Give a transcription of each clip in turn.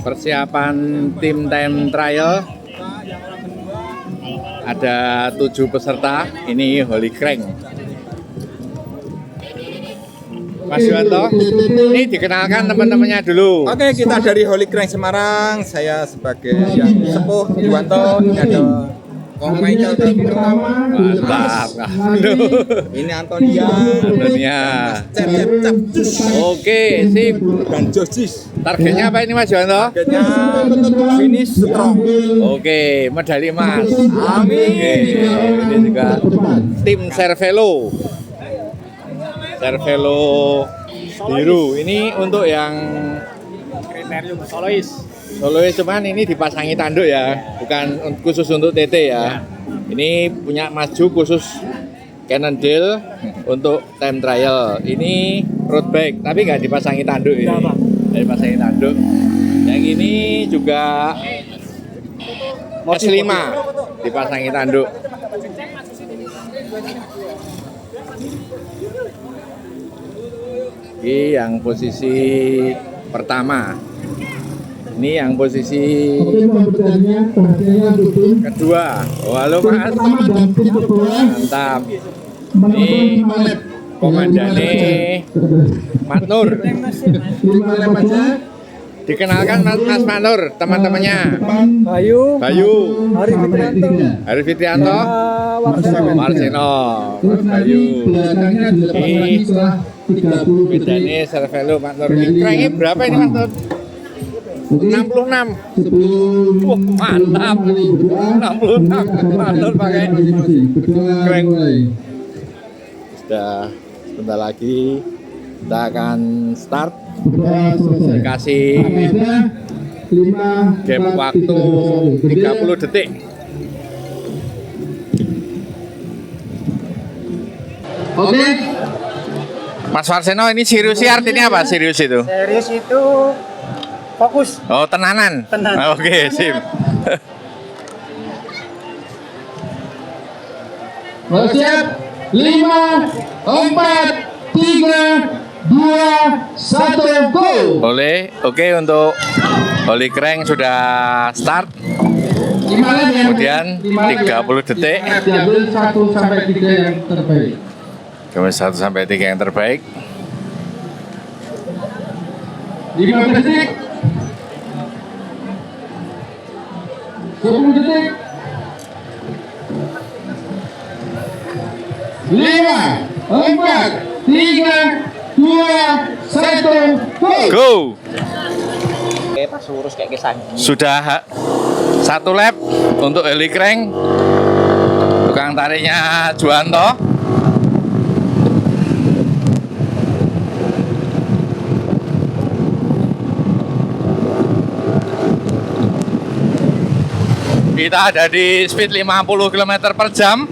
Persiapan tim time trial. Ada 7 peserta. Ini Holy Crank. Mas Yuwanto, ini dikenalkan teman-temannya dulu. Oke, kita dari Holy Crank Semarang. Saya sebagai yang sepuh Yuwanto. Ini ada Kong Michael Mantap. Ini Antonia. Oke, sip. Dan Josis. Targetnya apa ini Mas Yuwanto? Targetnya finish strong. Oke, medali emas. Amin. Oke, ini juga tim Cervelo. Cervelo biru. Ini untuk yang Kriterium solois. solois, cuman ini dipasangi tanduk ya, bukan khusus untuk TT ya. Ini punya maju khusus Cannondale untuk time trial. Ini road bike, tapi nggak dipasangi tanduk ini. Nggak dipasangi tanduk. Yang ini juga S5 dipasangi tanduk. Ini yang posisi pertama. Ini yang posisi kedua. Oh, halo Mas. Mantap. Ini komandannya Matnur. Dikenalkan Mas Matnur, teman-temannya. Bayu. Arif Fitrianto. Marseno. Bayu. Ini bedanya Cervelo Matnur. Cranknya berapa ini Matnur? 66. Wah, mantap. 66. Matnur pakai crank. Sudah sebentar lagi kita akan start. Dikasih gap waktu 30 detik. Oke. Mas Marseno, ini serius artinya apa? Serius itu? Serius itu fokus. Oh, tenanan. Tenan. Oke, sip. Siap. 5, 4, 3, 2, 1, go. Boleh. Oke, untuk Holy Crank sudah start. Kemudian 30 detik. Diambil 1 sampai 3 yang terbaik. Kemudian 1 sampai 3 yang terbaik. 15 detik. 10 detik. 5, 4, 3, 2, 1, go. Go. Kayak pas lurus kayak kesan. Sudah 1 lap untuk Holy Crank. Tukang tariknya Juwanto. Kita ada di speed 50 km per jam.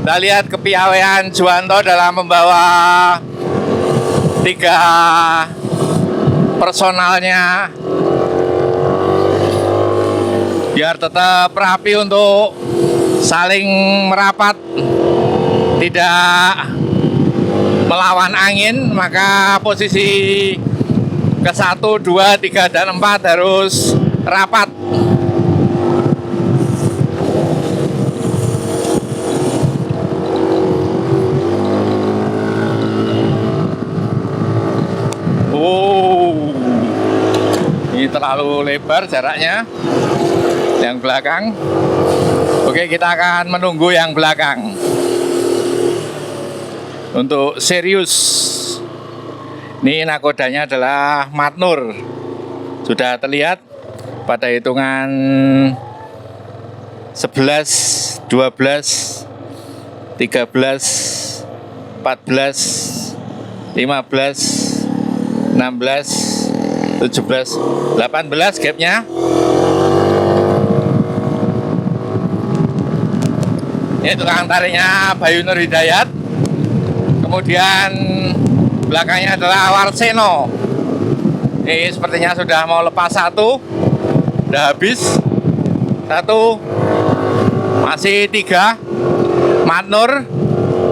Kita lihat kepiawaian Juwanto dalam membawa 3 personalnya biar tetap rapi untuk saling merapat, tidak melawan angin. Maka posisi ke 1, 2, 3, dan 4 harus rapat. Ini terlalu lebar jaraknya yang belakang. Oke, kita akan menunggu yang belakang. Untuk serius, ini nakodanya adalah Matnur. Sudah terlihat pada hitungan 11, 12, 13, 14, 15, 16, 17, 18 gapnya. Ini tukang tariknya Bayu Nur Hidayat. Kemudian belakangnya adalah Warseno. Ini sepertinya sudah mau lepas 1. Sudah habis 1. Masih 3. Matnur,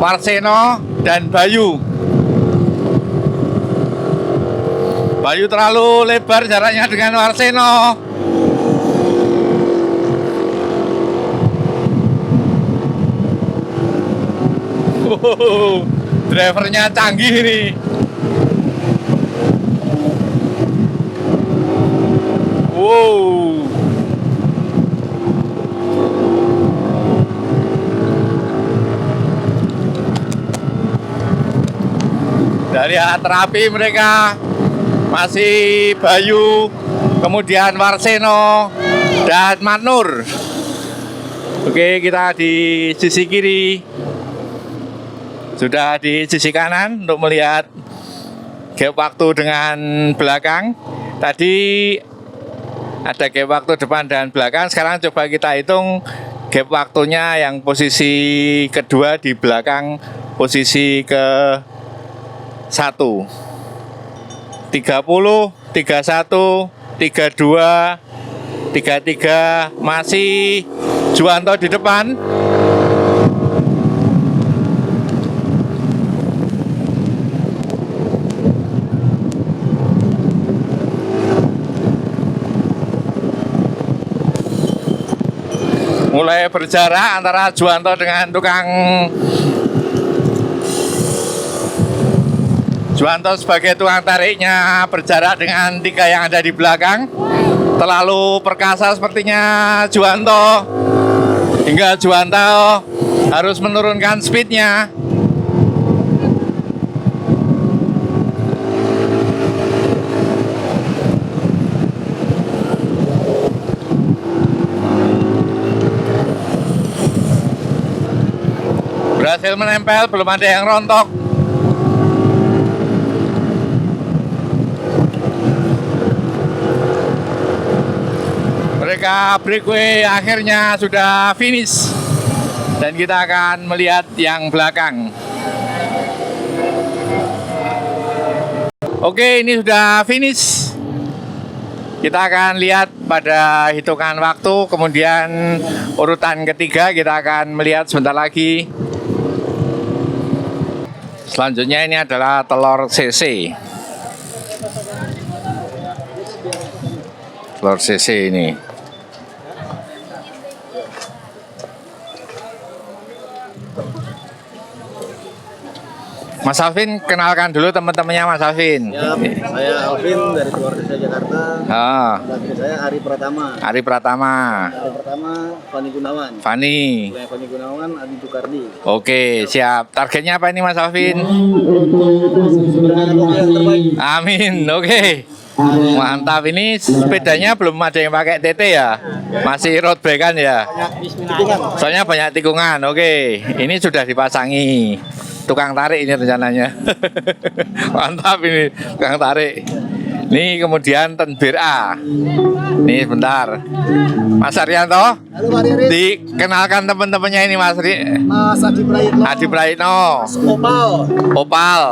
Warseno, dan Bayu. Bayu terlalu lebar jaraknya dengan Warseno. Drivernya canggih nih. Wow. Dari alat terapi mereka masih Bayu, kemudian Warseno dan Manur. Oke, kita di sisi kiri, sudah di sisi kanan untuk melihat gap waktu dengan belakang. Tadi ada gap waktu depan dan belakang. Sekarang coba kita hitung gap waktunya yang posisi kedua di belakang posisi ke 1. 30, 31, 32, 33, masih Juwanto di depan. Mulai berjarak antara Juwanto dengan tukang Juwanto sebagai tukang tariknya berjarak dengan 3 yang ada di belakang. Terlalu perkasa sepertinya Juwanto, hingga Juwanto harus menurunkan speednya. Berhasil menempel, belum ada yang rontok. Mereka breakaway akhirnya sudah finish, dan kita akan melihat yang belakang. Oke, ini sudah finish. Kita akan lihat pada hitungan waktu, kemudian urutan ketiga kita akan melihat sebentar lagi. Selanjutnya ini adalah telur CC. Telur CC ini. Mas Alvin, kenalkan dulu teman-temannya Mas Alvin. Ya, saya Alvin dari keluarga saya Jakarta. Laki saya Ari Pratama. Ari Pratama. Ari Pratama, Fani Gunawan. Fani. Saya Fani Gunawan, Adi Tukardi. Oke, siap. Targetnya apa ini Mas Alvin? Sebenarnya yang terbaik. Amin. Oke. Mantap, ini sepedanya belum ada yang pakai TT ya? Masih road bike kan ya? Tikungan. Soalnya banyak tikungan. Oke, ini sudah dipasangi tukang tarik ini rencananya. Mantap ini tukang tarik. Ini kemudian tenbir A. Nih sebentar, Mas Arianto, Halo Pak Riris. dikenalkan teman-temannya ini Mas Mas Adi Prayitno. Adi Praitno. Opal. Opal.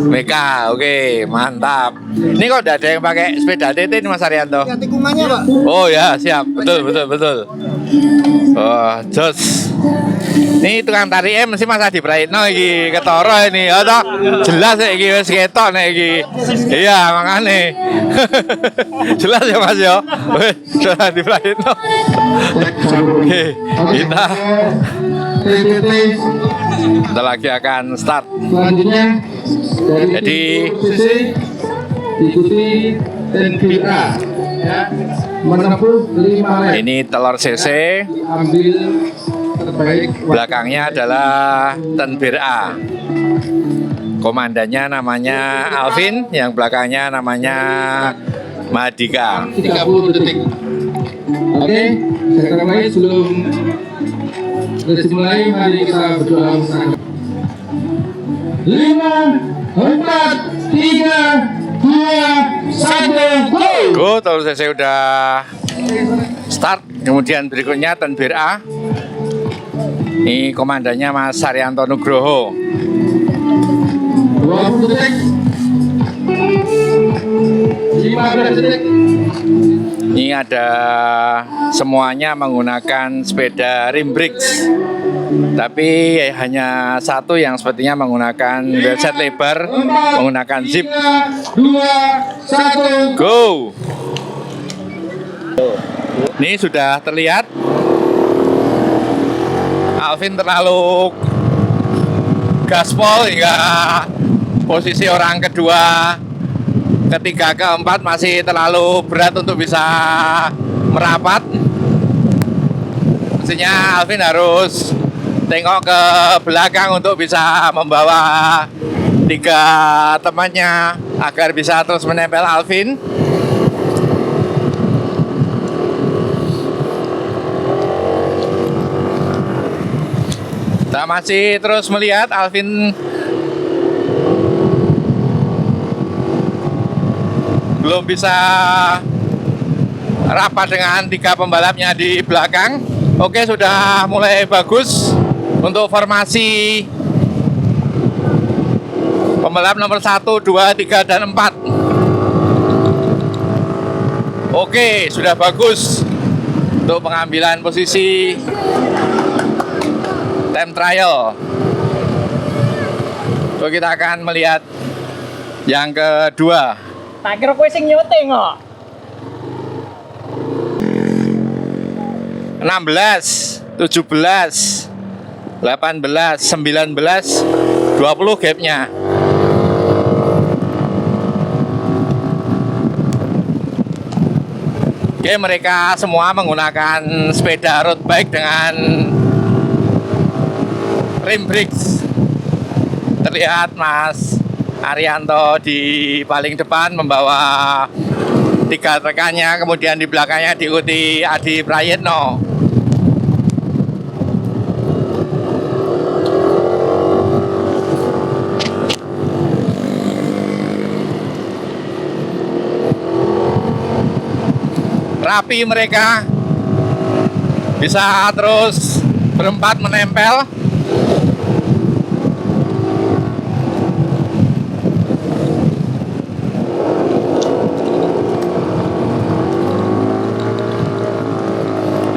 Meka. Oke, mantap. Ini kok udah ada yang pakai sepeda TT ini Mas Arianto? Ya, tikungannya Pak. Oh ya, siap. Betul. Oh, jos. Ini tukang tarik mesti Mas Adi Praitno iki ketara ini. Ya toh? Jelas ya iki wis ketok nek iki. Iya, makane. Jelas ya Mas ya. Wis Adi Praitno. Oke, kita sebentar lagi akan start. Selanjutnya Jadi diikuti NPA ya, menempuh 5 lap. ini telur CC, Ambil terbaik. belakangnya adalah tenbir A. Komandannya namanya Alvin, yang belakangnya namanya Madika. 30 detik. Oke, saya mulai sebelum mulai, mari kita berdoa bersama. 5, 4, 3, 2, 1, go! Go, telur CC udah start. Kemudian berikutnya tenbir A. Ini komandannya Mas Saryanto Nugroho. 20 detik. 15 detik. Ini ada semuanya menggunakan sepeda rim brakes, tapi hanya satu yang sepertinya menggunakan wheelset lebar, menggunakan zip. 2, 1. Go! Ini sudah terlihat Alvin terlalu gaspol hingga posisi orang kedua, ketiga, keempat masih terlalu berat untuk bisa merapat. Mestinya Alvin harus tengok ke belakang untuk bisa membawa tiga temannya agar bisa terus menempel Alvin. Kita masih terus melihat Alvin belum bisa rapat dengan tiga pembalapnya di belakang. Oke, sudah mulai bagus untuk formasi pembalap nomor 1, 2, 3, dan 4. Oke, sudah bagus untuk pengambilan posisi time trial. So, kita akan melihat yang kedua. Tak kira kowe sing nyuting kok. 16, 17, 18, 19, 20 gapnya. Oke, mereka semua menggunakan sepeda road bike dengan rim brakes. Terlihat Mas Arianto di paling depan membawa tiga rekannya, kemudian di belakangnya diikuti Adi Prayitno. Rapi mereka, bisa terus berempat menempel.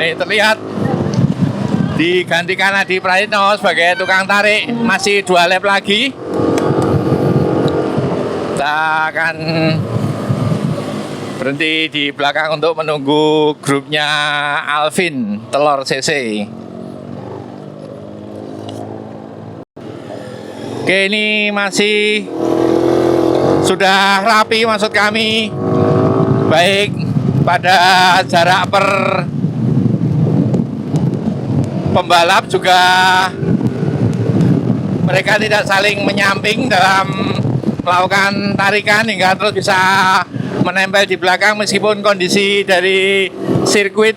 Nih, terlihat digantikan Adi Prayitno sebagai tukang tarik. Masih 2 lap lagi. Kita akan berhenti di belakang untuk menunggu grupnya Alvin Telor CC. Oke, ini masih sudah rapi maksud kami, baik pada jarak per pembalap juga mereka tidak saling menyamping dalam melakukan tarikan hingga terus bisa menempel di belakang meskipun kondisi dari sirkuit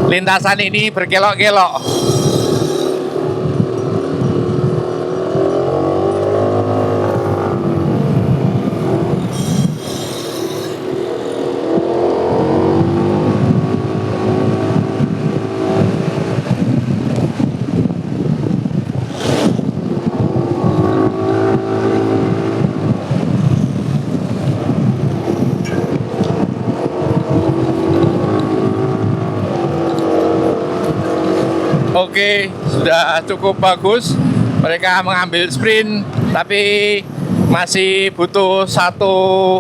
lintasan ini berkelok-kelok. Oke, sudah cukup bagus. Mereka mengambil sprint, tapi masih butuh satu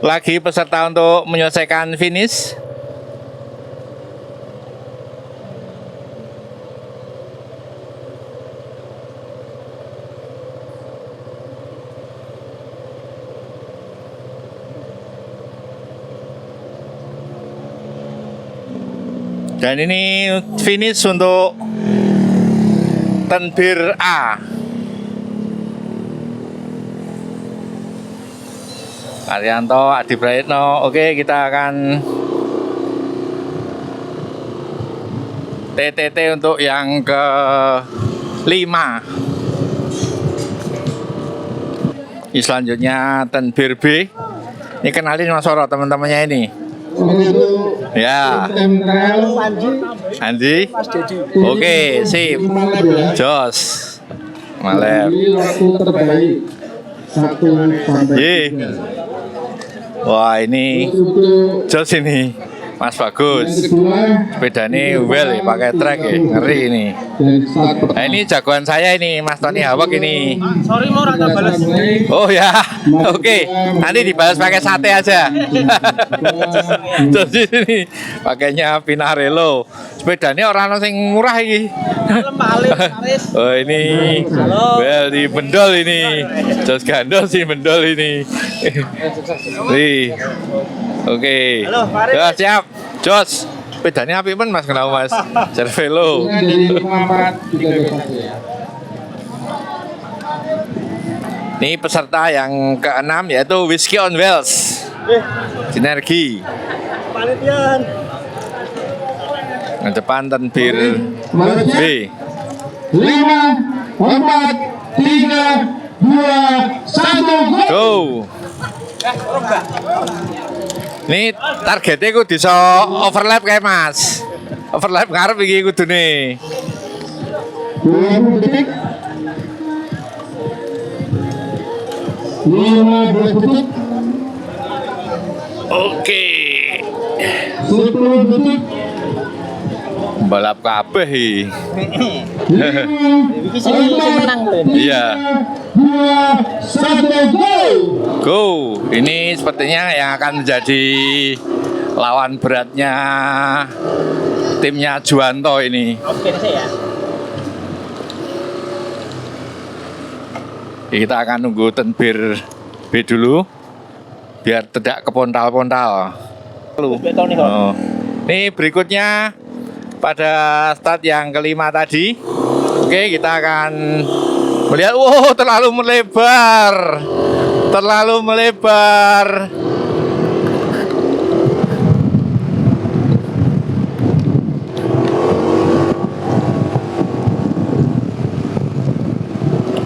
lagi peserta untuk menyelesaikan finish. Dan ini finish untuk Tenbir A. Arianto, Adi Prayitno. Oke, kita akan TTT untuk yang ke-5. Ini selanjutnya Tenbir B. Ini kenalin Mas Soro teman-temannya ini. Seperti itu. Ya. Time trial Andi? Oke, sip. Jos. Malep. Jadi waktu terbaik 1 sampai Ye. 3. Wah, ini Terus untuk Jos ini. Mas yang bagus. kedua Sepeda ini well ya, pakai trek ya. Ngeri ini. dari start Nah, ini jagoan saya ini, Mas Tony Hawk ini. Sorry mau rata balas. Oh ya, oke. Nanti dibalas pakai sate aja. Terus ini pakainya Pinarello. Sepeda ini orang sing murah ini. Oh ini, well di bendol ini. Jos Gandol sih bendol ini. Nih, oke. Ya, siap, Jos. Sepedanya api men Mas kenapa Mas? Cervelo. dari 54 juga bisa ya. Ini peserta yang keenam yaitu Whiskey on Wheels. Sinergi. Panitian. Yang depan Tenbir B. 5, 4, 3, 2, 1, go! Go. Ini targetnya ku bisa overlap kayak Mas. Overlap ngarep iki kudune. 20 detik. 15 detik. Oke. 10 detik. Balap kabeh iki. 5, Iki sing menang tuh. Iya. 2, 1, go! Go. Ini sepertinya yang akan menjadi lawan beratnya timnya Juwanto ini. Oke sih ya. Kita akan nunggu Tenbir B dulu biar tidak kepontal-pontal. Betul nih kok. Oh. Ini berikutnya pada start yang kelima tadi. Oke, kita akan melihat. Wow, terlalu melebar. Terlalu melebar.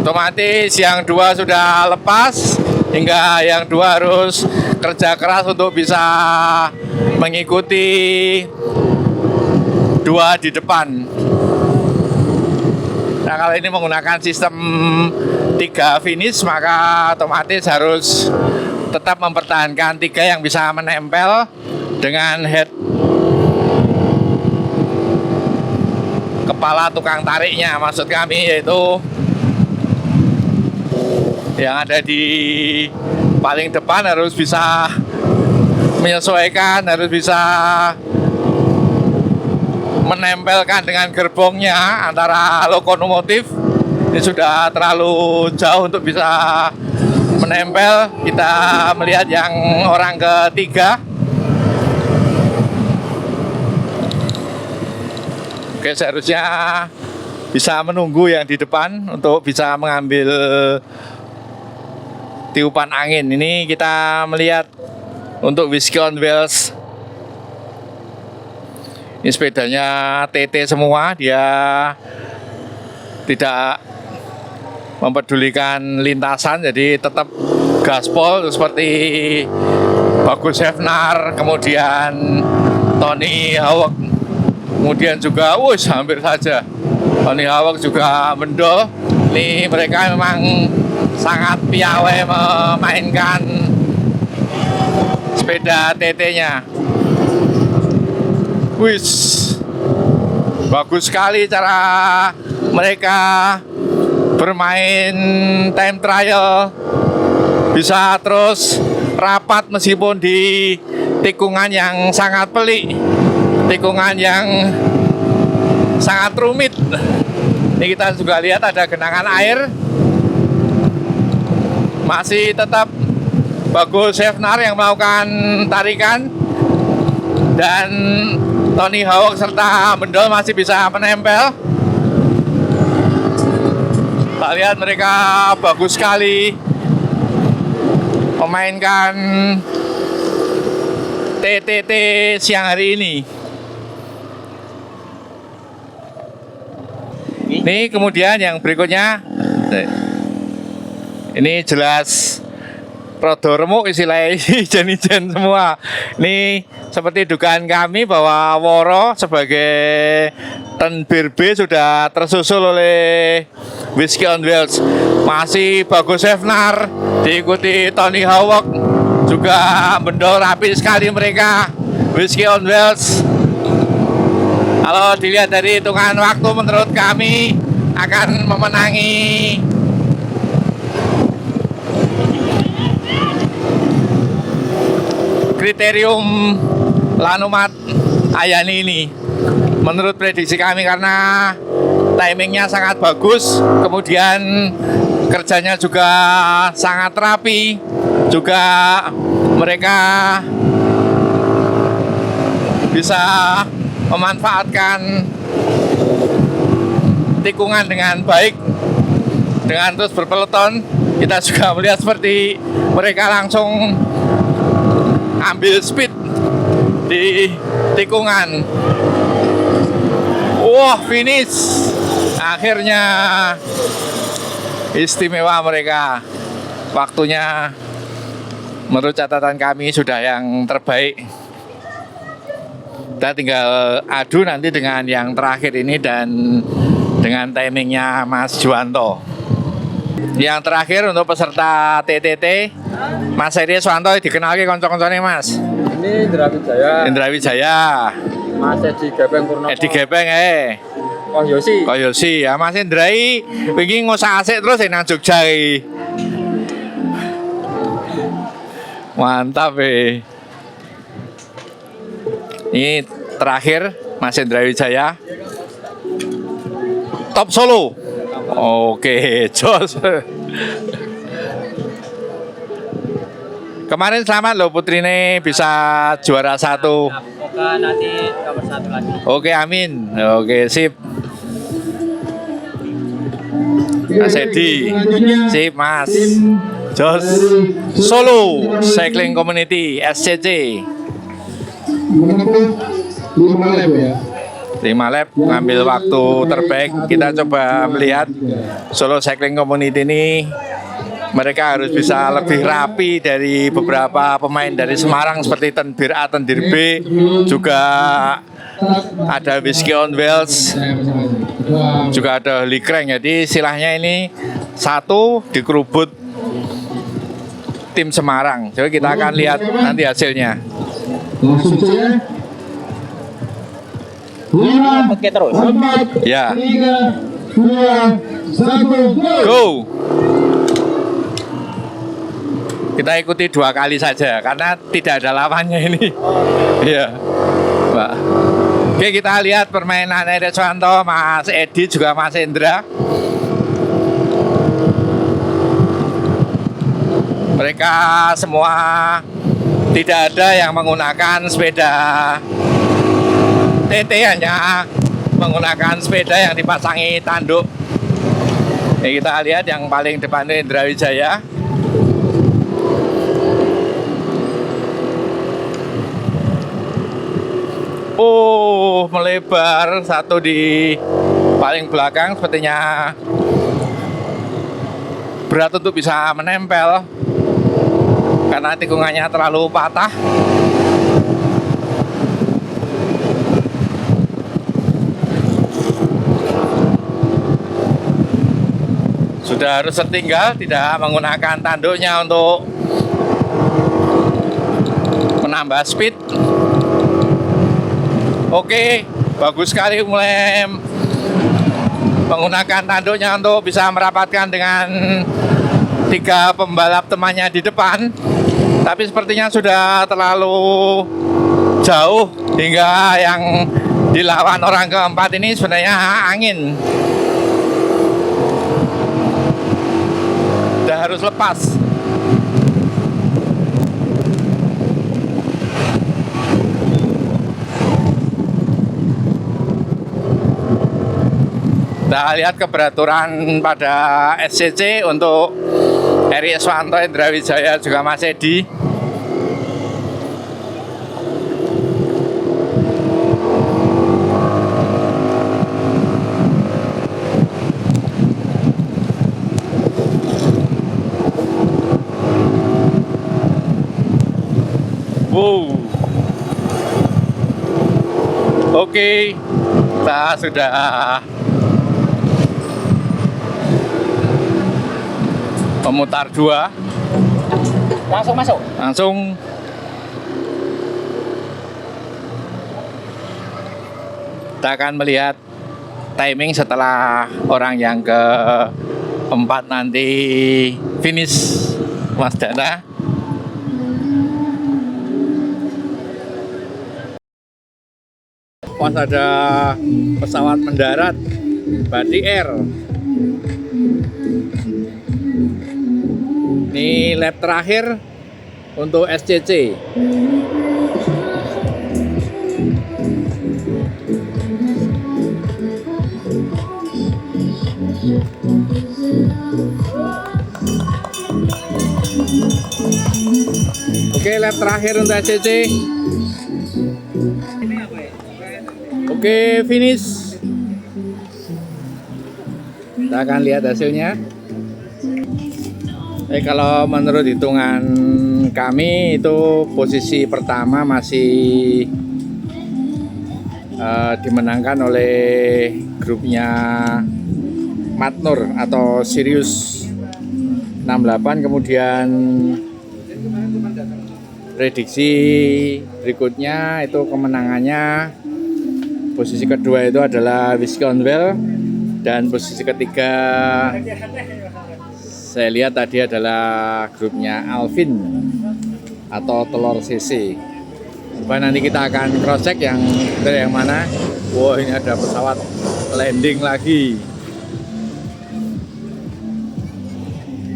Otomatis yang dua sudah lepas, hingga yang dua harus kerja keras untuk bisa mengikuti dua di depan. Nah, kalau ini menggunakan sistem 3 finish, maka otomatis harus tetap mempertahankan 3 yang bisa menempel dengan head kepala tukang tariknya. Maksud kami yaitu yang ada di paling depan harus bisa menyesuaikan, harus bisa menempelkan dengan gerbongnya antara lokomotif. Ini sudah terlalu jauh untuk bisa menempel. Kita melihat yang orang ketiga. Oke, seharusnya bisa menunggu yang di depan untuk bisa mengambil tiupan angin. Ini kita melihat untuk Whiskey on Wheels. Ini sepedanya TT semua, dia tidak mempedulikan lintasan, jadi tetap gaspol seperti Bagus Hefnar, kemudian Tony Hawk, kemudian juga hampir saja Tony Hawk juga mendol. Ini mereka memang sangat piawai memainkan sepeda TT-nya. Wis, bagus sekali cara mereka bermain time trial, bisa terus rapat meskipun di tikungan yang sangat pelik, tikungan yang sangat rumit. Ini kita juga lihat ada genangan air, masih tetap Bagus Hefnar yang melakukan tarikan, dan Tony Hawk serta Mendol masih bisa menempel. Kita lihat mereka bagus sekali memainkan TTT siang hari ini. Ini kemudian yang berikutnya, ini jelas rodo remuk istilahnya, ijen-ijen semua. Ini seperti dugaan kami bahwa Woro sebagai Tenbir B sudah tersusul oleh Whiskey on Wheels. Masih Bagus Hefnar, diikuti Tony Hawk, juga mendol rapi sekali mereka. Whiskey on Wheels. Kalau dilihat dari hitungan waktu menurut kami akan memenangi kriterium Lanumat Ayani ini. Menurut prediksi kami karena timingnya sangat bagus, kemudian kerjanya juga sangat rapi, juga mereka bisa memanfaatkan tikungan dengan baik dengan terus berpeloton. Kita juga melihat seperti mereka langsung ambil speed di tikungan. Wah, finish akhirnya istimewa mereka. Waktunya menurut catatan kami sudah yang terbaik. Kita tinggal adu nanti dengan yang terakhir ini dan dengan timingnya Mas Juwanto. Yang terakhir untuk peserta TTT, Mas Heri Swanto dikenalkan konco-koncone Mas. Ini Indra Wijaya. Indra Wijaya. Mas Edi Gepeng Purnomo. Edi Gepeng Oh Yosi. Oh Yosi, ya Mas Indra iki ngosah asik terus nang Jogja iki. Mantap Ini terakhir Mas Indra Wijaya. Top solo. Oke, jos. Kemarin selamat loh putrine bisa juara 1. Semoga nanti nomor 1 lagi. Oke, amin. Oke, sip. Mas Edi, sip Mas. Jos Solo Cycling Community SCC. Menempuh 5 lap ya. 5 lap ngambil waktu terbaik. Kita coba melihat Solo Cycling Community ini, mereka harus bisa lebih rapi dari beberapa pemain dari Semarang seperti Tenbir A, Tenbir B, juga ada Whiskey on Wheels, juga ada Likreng. Jadi istilahnya ini satu dikerubut tim Semarang. Jadi kita akan lihat nanti hasilnya. Langsung saja. 5, Oke terus. 4, Ya, 3, 2, 1, go. Kita ikuti 2 kali saja karena tidak ada lawannya ini. Iya, Mbak. Oke, kita lihat permainan Heri Swanto, Mas Edi, juga Mas Indra. Mereka semua tidak ada yang menggunakan sepeda TT, hanya menggunakan sepeda yang dipasangi tanduk. Ini kita lihat yang paling depan itu Indra Wijaya. Oh, melebar satu di paling belakang, sepertinya berat untuk bisa menempel karena tikungannya terlalu patah. Sudah harus tertinggal, tidak menggunakan tanduknya untuk menambah speed. Oke, bagus sekali mulai menggunakan tanduknya untuk bisa merapatkan dengan 3 pembalap temannya di depan. Tapi sepertinya sudah terlalu jauh hingga yang dilawan orang keempat ini sebenarnya angin. Sudah harus lepas. Kita lihat keberaturan pada SCC untuk Heri Swanto, Indra Wijaya, juga Mas Edi. Wow. Oke, kita sudah memutar 2. Langsung masuk. Langsung kita akan melihat timing setelah orang yang keempat nanti finish, Mas Dana. Pas ada pesawat mendarat, Bati Air. Ini lap terakhir untuk SCC. Oke, lap terakhir untuk SCC. Oke, finish. Kita akan lihat hasilnya. Kalau menurut hitungan kami itu posisi pertama masih dimenangkan oleh grupnya Matnur atau Sirius 68. Kemudian prediksi berikutnya itu kemenangannya posisi kedua itu adalah Wisconwell, dan posisi ketiga saya lihat tadi adalah grupnya Alvin atau Telur CC. Coba nanti kita akan cross check yang dari yang mana. Wah, ini ada pesawat landing lagi.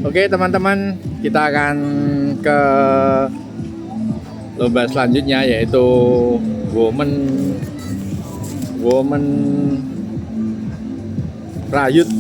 Oke teman-teman, kita akan ke lomba selanjutnya yaitu Women Prayut